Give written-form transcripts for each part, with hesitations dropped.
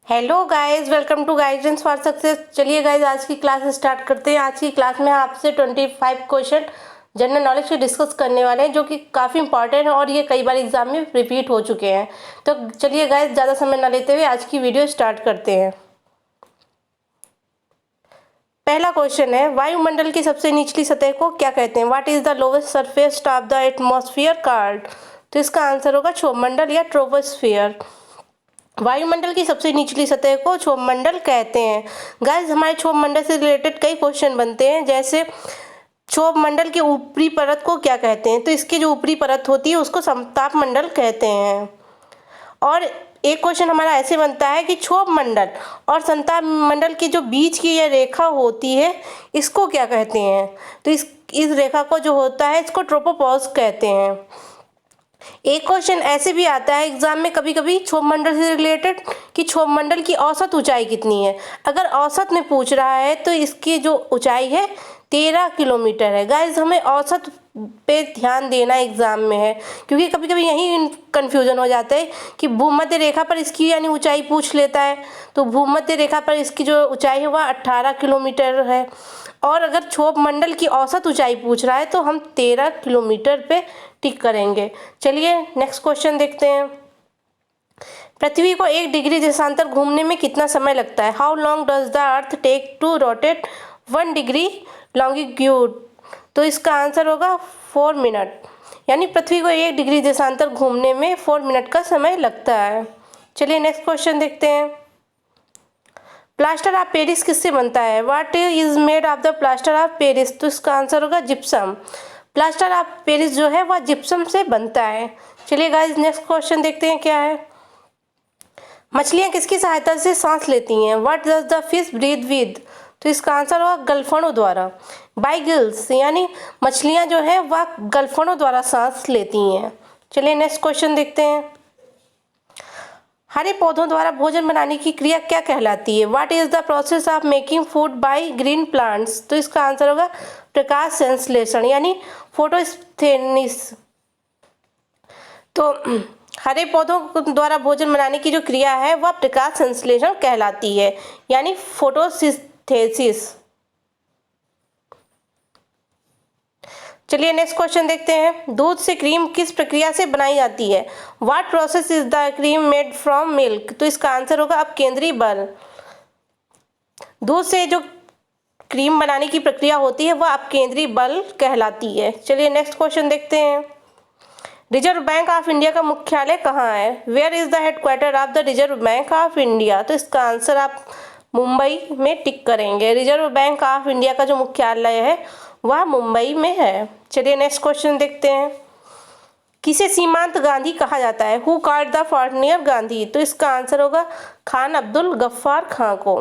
Hello guys, welcome to guidance for success. चलिए guys, आज की क्लास स्टार्ट करते हैं। आज की क्लास में आपसे 25 क्वेश्चन जनरल नॉलेज के डिस्कस करने वाले हैं, जो कि काफ़ी इंपॉर्टेंट है और ये कई बार एग्जाम में रिपीट हो चुके हैं। तो चलिए गाइस, ज़्यादा समय ना लेते हुए आज की वीडियो स्टार्ट करते हैं। पहला क्वेश्चन है, वायुमंडल की सबसे निचली सतह को क्या कहते हैं? What is the lowest surface of the atmosphere called? तो इसका आंसर होगा क्षोभमंडल या ट्रोपोस्फियर। वायुमंडल की सबसे निचली सतह को क्षोभमंडल कहते हैं। गाइस, हमारे क्षोभमंडल से रिलेटेड कई क्वेश्चन बनते हैं, जैसे क्षोभमंडल के ऊपरी परत को क्या कहते हैं? तो इसकी जो ऊपरी परत होती है उसको समताप मंडल कहते हैं। और एक क्वेश्चन हमारा ऐसे बनता है कि क्षोभमंडल और संताप मंडल के जो बीच की यह रेखा होती है इसको क्या कहते हैं? तो इस रेखा को जो होता है इसको ट्रोपोपॉज कहते हैं। एक क्वेश्चन ऐसे भी आता है एग्जाम में कभी कभी क्षोभमंडल से रिलेटेड कि क्षोभमंडल की औसत ऊंचाई कितनी है। अगर औसत में पूछ रहा है तो इसकी जो ऊंचाई है 13 किलोमीटर है। गाइस, हमें औसत पे ध्यान देना एग्जाम में है, क्योंकि कभी कभी यही कन्फ्यूजन हो जाता है कि भूमध्य रेखा पर इसकी यानी ऊंचाई पूछ लेता है। तो भूमध्य रेखा पर इसकी जो ऊंचाई है वह 18 किलोमीटर है, और अगर क्षोभमंडल की औसत ऊंचाई पूछ रहा है तो हम 13 किलोमीटर पे टिक करेंगे। चलिए नेक्स्ट क्वेश्चन देखते हैं। पृथ्वी को 1 डिग्री देशांतर घूमने में कितना समय लगता है? How long does the earth take to rotate 1 degree longitude? तो इसका आंसर होगा 4 मिनट। यानी पृथ्वी को 1 डिग्री देशांतर घूमने में 4 मिनट का समय लगता है। चलिए नेक्स्ट क्वेश्चन देखते हैं। प्लास्टर ऑफ पेरिस किससे बनता है? What is made of the plaster of Paris? तो इसका आंसर होगा जिप्सम। प्लास्टर ऑफ पेरिस जो है वह जिप्सम से बनता है। चलिए गाइस, नेक्स्ट क्वेश्चन देखते हैं क्या है। मछलियाँ किसकी सहायता से सांस लेती हैं? What does the fish breathe with? तो इसका आंसर होगा गलफड़ों द्वारा, बाय गिल्स। यानी मछलियाँ जो है वह गलफड़ों द्वारा सांस लेती हैं। चलिए नेक्स्ट क्वेश्चन देखते हैं। हरे पौधों द्वारा भोजन बनाने की क्रिया क्या कहलाती है? What is the process of making food by green plants? तो इसका आंसर होगा प्रकाश संश्लेषण, यानी फोटोसिंथेसिस। तो हरे पौधों द्वारा भोजन बनाने की जो क्रिया है वह प्रकाश संश्लेषण कहलाती है, यानी फोटोसिंथेसिस। चलिए नेक्स्ट क्वेश्चन देखते हैं। दूध से क्रीम किस प्रक्रिया से बनाई जाती है? What process is the cream made from milk? तो इसका आंसर होगा अपकेंद्री बल। दूध से जो क्रीम बनाने की प्रक्रिया होती है वह अपकेंद्री बल कहलाती है। चलिए नेक्स्ट क्वेश्चन देखते हैं। रिजर्व बैंक ऑफ इंडिया का मुख्यालय कहाँ है? Where is the headquarter of the Reserve Bank of India? तो इसका आंसर आप मुंबई में टिक करेंगे। रिजर्व बैंक ऑफ इंडिया का जो मुख्यालय है वह मुंबई में है। चलिए नेक्स्ट क्वेश्चन देखते हैं। किसे सीमांत गांधी कहा जाता है? Who called the frontier Gandhi? तो इसका आंसर होगा खान अब्दुल गफ्फार खां को।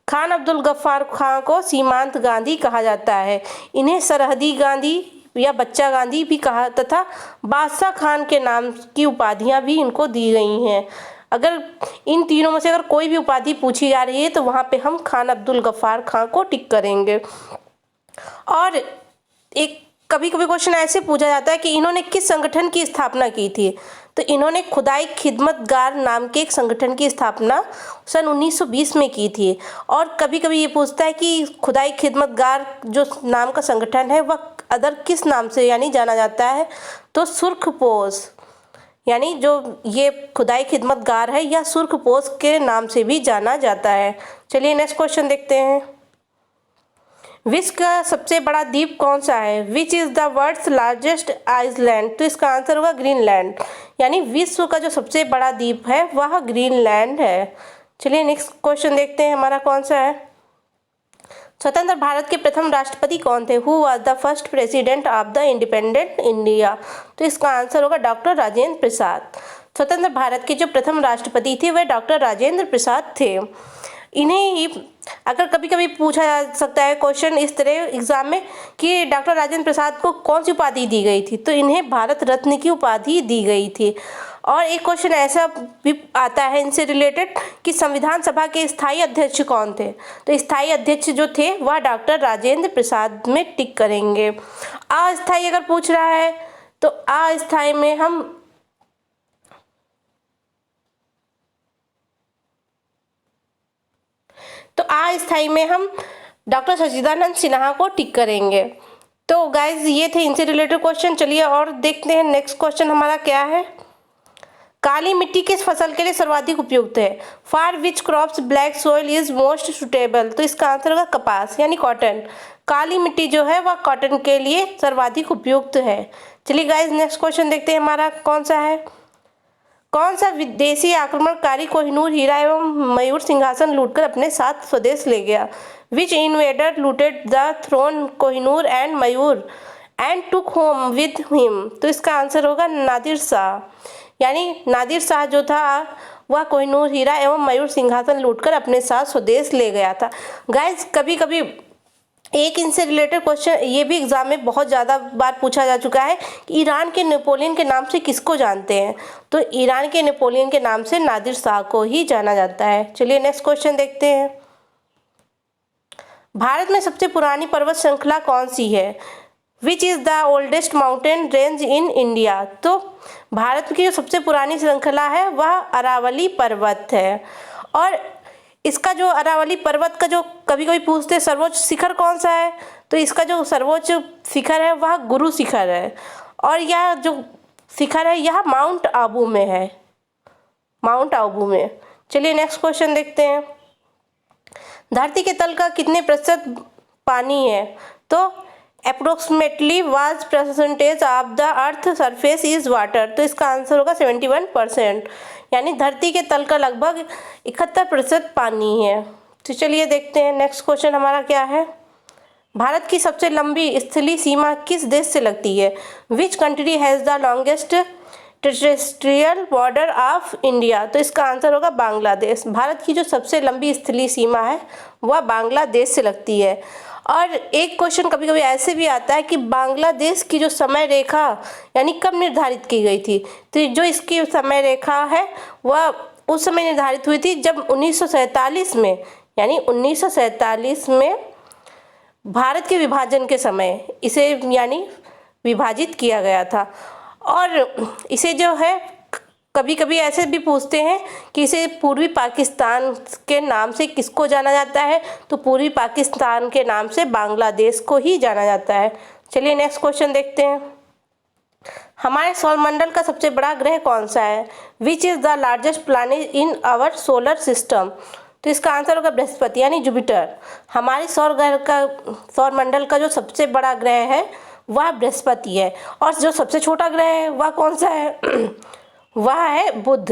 खान अब्दुल गफ्फार खां को सीमांत गांधी कहा जाता है। इन्हें सरहदी गांधी या बच्चा गांधी भी कहा, तथा बादशाह खान के नाम की उपाधियां भी इनको दी गई हैं। अगर इन तीनों में से अगर कोई भी उपाधि पूछी जा रही है तो वहाँ पे हम खान अब्दुल गफ्फार खां को टिक करेंगे। और एक कभी कभी क्वेश्चन ऐसे पूछा जाता है कि इन्होंने किस संगठन की स्थापना की थी? तो इन्होंने खुदाई खिदमतगार नाम के एक संगठन की स्थापना सन 1920 में की थी। और कभी कभी ये पूछता है कि खुदाई खिदमतगार जो नाम का संगठन है वह अदर किस नाम से यानी जाना जाता है? तो सुर्खपोश, यानी जो ये खुदाई खिदमतगार है या सुर्खपोश के नाम से भी जाना जाता है। चलिए नेक्स्ट क्वेश्चन देखते हैं। विश्व का सबसे बड़ा द्वीप कौन सा है? Which is the world's largest island? तो इसका आंसर होगा ग्रीनलैंड। यानी विश्व का जो सबसे बड़ा द्वीप है वह ग्रीनलैंड है। चलिए नेक्स्ट क्वेश्चन देखते हैं हमारा कौन सा है। स्वतंत्र भारत के प्रथम राष्ट्रपति कौन थे? Who was the first president of the independent India? तो इसका आंसर होगा डॉक्टर राजेंद्र प्रसाद। स्वतंत्र भारत के जो प्रथम राष्ट्रपति थे वह डॉक्टर राजेंद्र प्रसाद थे। इन्हें ही अगर कभी कभी पूछा जा सकता है क्वेश्चन इस तरह एग्जाम में कि डॉक्टर राजेंद्र प्रसाद को कौन सी उपाधि दी गई थी, तो इन्हें भारत रत्न की उपाधि दी गई थी। और एक क्वेश्चन ऐसा भी आता है इनसे रिलेटेड कि संविधान सभा के स्थायी अध्यक्ष कौन थे? तो स्थायी अध्यक्ष जो थे वह डॉक्टर राजेंद्र प्रसाद में टिक करेंगे। अस्थायी अगर पूछ रहा है तो अस्थायी में हम अस्थाई में हम डॉक्टर सच्चिदानंद सिन्हा को टिक करेंगे। तो गाइज ये थे इनसे रिलेटेड क्वेश्चन। चलिए और देखते हैं नेक्स्ट क्वेश्चन हमारा क्या है। काली मिट्टी किस फसल के लिए सर्वाधिक उपयुक्त है? For which crops black soil is most suitable? तो इसका आंसर होगा कपास यानी कॉटन। काली मिट्टी जो है वह कॉटन के लिए सर्वाधिक उपयुक्त है। चलिए गाइज नेक्स्ट क्वेश्चन देखते हैं हमारा कौन सा है। कौन सा विदेशी आक्रमणकारी कोहिनूर हीरा एवं मयूर सिंहासन लूटकर अपने साथ स्वदेश ले गया? Which invader looted the throne Kohinoor and Mayur and took home with him? तो इसका आंसर होगा नादिर शाह। यानी नादिर शाह जो था वह कोहिनूर हीरा एवं मयूर सिंहासन लूटकर अपने साथ स्वदेश ले गया था। गाइज कभी कभी एक इनसे रिलेटेड क्वेश्चन ये भी एग्जाम में बहुत ज़्यादा बार पूछा जा चुका है कि ईरान के नेपोलियन के नाम से किसको जानते हैं? तो ईरान के नेपोलियन के नाम से नादिर शाह को ही जाना जाता है। चलिए नेक्स्ट क्वेश्चन देखते हैं। भारत में सबसे पुरानी पर्वत श्रृंखला कौन सी है? Which is the oldest mountain range in India? तो भारत की जो सबसे पुरानी श्रृंखला है वह अरावली पर्वत है। और इसका जो अरावली पर्वत का जो कभी कभी पूछते हैं सर्वोच्च शिखर कौन सा है, तो इसका जो सर्वोच्च शिखर है वह गुरु शिखर है। और यह जो शिखर है यह माउंट आबू में है, माउंट आबू में। चलिए नेक्स्ट क्वेश्चन देखते हैं। धरती के तल का कितने प्रतिशत पानी है? तो approximately was percentage of the earth surface is water? तो इसका आंसर होगा 71%। यानी धरती के तल का लगभग 71% पानी है। तो चलिए देखते हैं नेक्स्ट क्वेश्चन हमारा क्या है। भारत की सबसे लंबी स्थलीय सीमा किस देश से लगती है? Which country has the longest terrestrial border of India? तो इसका आंसर होगा बांग्लादेश। भारत की जो सबसे लंबी स्थलीय सीमा है वह बांग्लादेश से लगती है। और एक क्वेश्चन कभी कभी ऐसे भी आता है कि बांग्लादेश की जो समय रेखा यानी कब निर्धारित की गई थी? तो जो इसकी समय रेखा है वह उस समय निर्धारित हुई थी जब 1947 में, यानी 1947 में भारत के विभाजन के समय इसे यानी विभाजित किया गया था। और इसे जो है कभी कभी ऐसे भी पूछते हैं कि इसे पूर्वी पाकिस्तान के नाम से किसको जाना जाता है? तो पूर्वी पाकिस्तान के नाम से बांग्लादेश को ही जाना जाता है। चलिए नेक्स्ट क्वेश्चन देखते हैं। हमारे सौरमंडल का सबसे बड़ा ग्रह कौन सा है? Which is the largest planet in our solar system? तो इसका आंसर होगा बृहस्पति यानी जुपिटर। हमारे सौरमंडल का जो सबसे बड़ा ग्रह है वह बृहस्पति है। और जो सबसे छोटा ग्रह है वह कौन सा है? वह है बुध।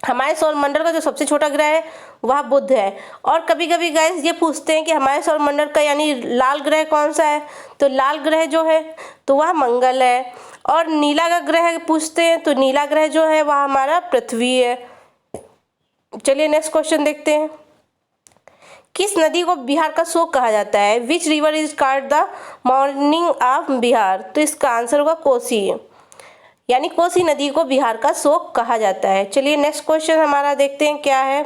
हमारे सौरमंडल का जो सबसे छोटा ग्रह है वह बुध है। और कभी कभी गाइस ये पूछते हैं कि हमारे सौरमंडल का यानी लाल ग्रह कौन सा है? तो लाल ग्रह जो है तो वह मंगल है। और नीला का ग्रह पूछते हैं तो नीला ग्रह जो है वह हमारा पृथ्वी है। चलिए नेक्स्ट क्वेश्चन देखते हैं। किस नदी को बिहार का शोक कहा जाता है? Which river is called the morning of Bihar? तो इसका आंसर होगा कोसी, यानी कोसी नदी को बिहार का शोक कहा जाता है। चलिए नेक्स्ट क्वेश्चन हमारा देखते हैं क्या है।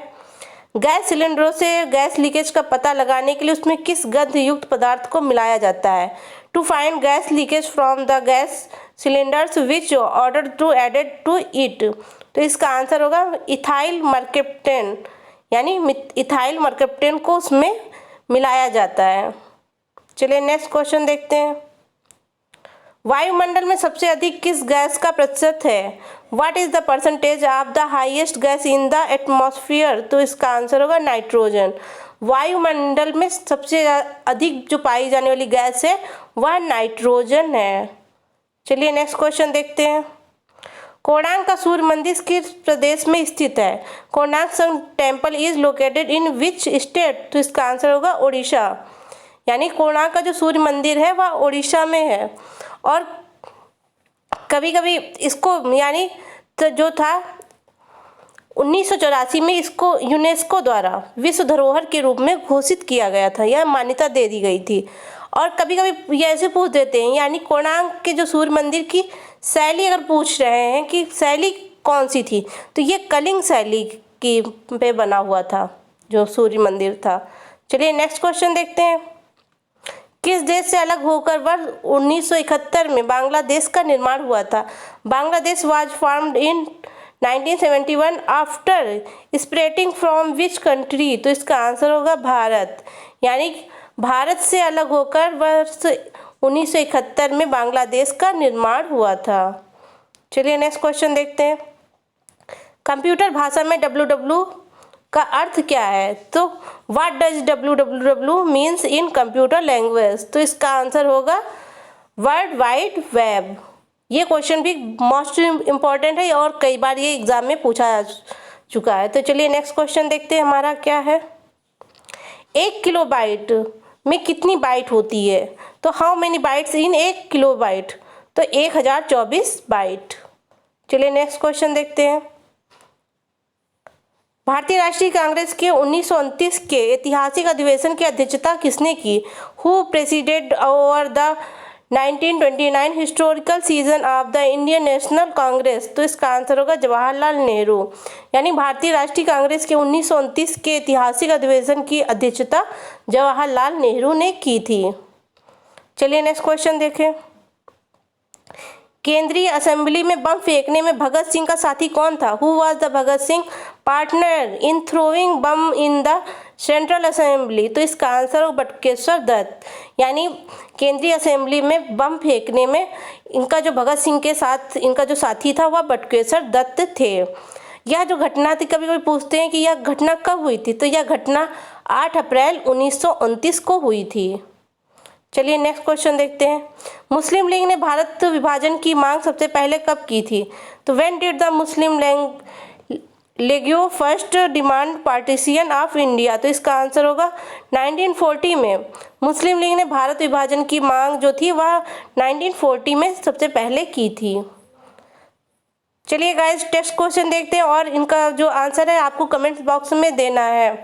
गैस सिलेंडरों से गैस लीकेज का पता लगाने के लिए उसमें किस गंध युक्त पदार्थ को मिलाया जाता है? To find gas leakage from the gas cylinders which order to added to it? तो इसका आंसर होगा इथाइल मर्केप्टेन, यानी इथाइल मर्केप्टेन को उसमें मिलाया जाता है। चलिए नेक्स्ट क्वेश्चन देखते हैं। वायुमंडल में सबसे अधिक किस गैस का प्रतिशत है? What is the percentage of the highest gas in the atmosphere? तो इसका आंसर होगा नाइट्रोजन। वायुमंडल में सबसे अधिक जो पाई जाने वाली गैस है वह नाइट्रोजन है। चलिए नेक्स्ट क्वेश्चन देखते हैं। कोणार्क का सूर्य मंदिर किस प्रदेश में स्थित है? Konark Sun Temple is located in which state? तो इसका आंसर होगा उड़ीसा, यानी कोणार्क का जो सूर्य मंदिर है वह उड़ीसा में है। और कभी कभी इसको यानी तो जो था 1984 में इसको यूनेस्को द्वारा विश्व धरोहर के रूप में घोषित किया गया था, यह मान्यता दे दी गई थी। और कभी कभी ये ऐसे पूछ देते हैं, यानी कोणार्क के जो सूर्य मंदिर की शैली अगर पूछ रहे हैं कि शैली कौन सी थी, तो ये कलिंग शैली की पे बना हुआ था जो सूर्य मंदिर था। चलिए नेक्स्ट क्वेश्चन देखते हैं। किस देश से अलग होकर वर्ष 1971 में बांग्लादेश का निर्माण हुआ था? Bangladesh was formed in 1971 after separating from which country, तो इसका आंसर होगा भारत। यानी भारत से अलग होकर वर्ष 1971 में बांग्लादेश का निर्माण हुआ था। चलिए नेक्स्ट क्वेश्चन देखते हैं। कंप्यूटर भाषा में www का अर्थ क्या है? तो what does www means in computer language, तो इसका आंसर होगा वर्ल्ड वाइड वेब। ये क्वेश्चन भी मोस्ट इम्पॉर्टेंट है और कई बार ये एग्जाम में पूछा जा चुका है। तो चलिए नेक्स्ट क्वेश्चन देखते हैं हमारा क्या है। 1 किलोबाइट में कितनी बाइट होती है? तो how many bytes in 1 kilobyte, तो 1024 बाइट। चलिए नेक्स्ट क्वेश्चन देखते हैं। भारतीय राष्ट्रीय कांग्रेस के 1929 के ऐतिहासिक अधिवेशन की अध्यक्षता किसने की? Who preceded over the 1929 historical season of the Indian national Congress, तो इसका आंसर होगा जवाहरलाल नेहरू। यानी भारतीय राष्ट्रीय कांग्रेस के 1929 के ऐतिहासिक अधिवेशन की अध्यक्षता जवाहरलाल नेहरू ने की थी। चलिए नेक्स्ट क्वेश्चन देखें। केंद्रीय असेंबली में बम फेंकने में भगत सिंह का साथी कौन था? Who was the Bhagat Singh partner in throwing bomb in the central assembly, तो इसका आंसर हो बटुकेश्वर दत्त। यानी केंद्रीय असेंबली में बम फेंकने में इनका जो भगत सिंह के साथ इनका जो साथी था वह बटुकेश्वर दत्त थे। यह जो घटना थी, कभी कभी पूछते हैं कि यह घटना कब हुई थी, तो यह घटना 8 अप्रैल 1929 को हुई थी। चलिए नेक्स्ट क्वेश्चन देखते हैं। मुस्लिम लीग ने भारत विभाजन की मांग सबसे पहले कब की थी? तो when did the Muslim league first demand partition of India, तो इसका आंसर होगा 1940 में। मुस्लिम लीग ने भारत विभाजन की मांग जो थी वह 1940 में सबसे पहले की थी। चलिए गाइस टेक्स्ट क्वेश्चन देखते हैं और इनका जो आंसर है आपको कमेंट बॉक्स में देना है,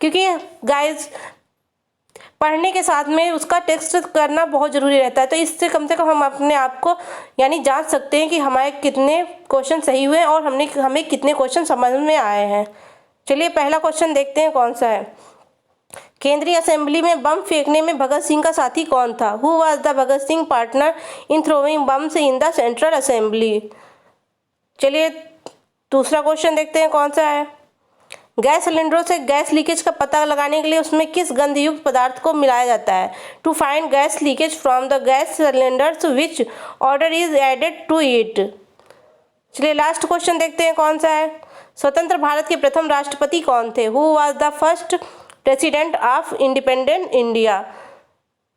क्योंकि गाइस पढ़ने के साथ में उसका टेक्स्ट करना बहुत ज़रूरी रहता है। तो इससे कम से कम हम अपने आप को यानी जांच सकते हैं कि हमारे कितने क्वेश्चन सही हुए और हमें कितने क्वेश्चन समझ में आए हैं। चलिए पहला क्वेश्चन देखते हैं कौन सा है। केंद्रीय असेंबली में बम फेंकने में भगत सिंह का साथी कौन था? Who was the Bhagat Singh partner in throwing bombs in the central assembly. चलिए दूसरा क्वेश्चन देखते हैं कौन सा है। गैस सिलेंडरों से गैस लीकेज का पता लगाने के लिए उसमें किस गंधयुक्त पदार्थ को मिलाया जाता है? To find gas leakage from the gas cylinders which order is added to it. चलिए लास्ट क्वेश्चन देखते हैं कौन सा है। स्वतंत्र भारत के प्रथम राष्ट्रपति कौन थे? Who was the first president of independent India.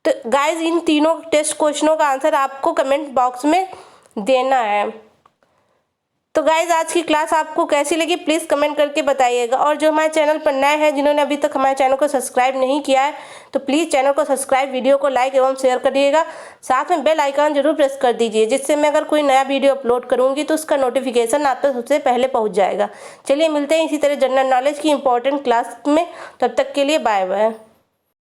तो गाइज इन तीनों टेस्ट क्वेश्चनों का आंसर आपको कमेंट बॉक्स में देना है। तो गाइज आज की क्लास आपको कैसी लगी प्लीज़ कमेंट करके बताइएगा। और जो हमारे चैनल पर नए हैं जिन्होंने अभी तक हमारे चैनल को सब्सक्राइब नहीं किया है तो प्लीज़ चैनल को सब्सक्राइब, वीडियो को लाइक एवं शेयर करिएगा। साथ में बेल आइकन जरूर प्रेस कर दीजिए, जिससे मैं अगर कोई नया वीडियो अपलोड करूँगी तो उसका नोटिफिकेशन आप तक सबसे पहले पहुँच जाएगा। चलिए मिलते हैं इसी तरह जनरल नॉलेज की इंपॉर्टेंट क्लास में, तब तक के लिए बाय बाय।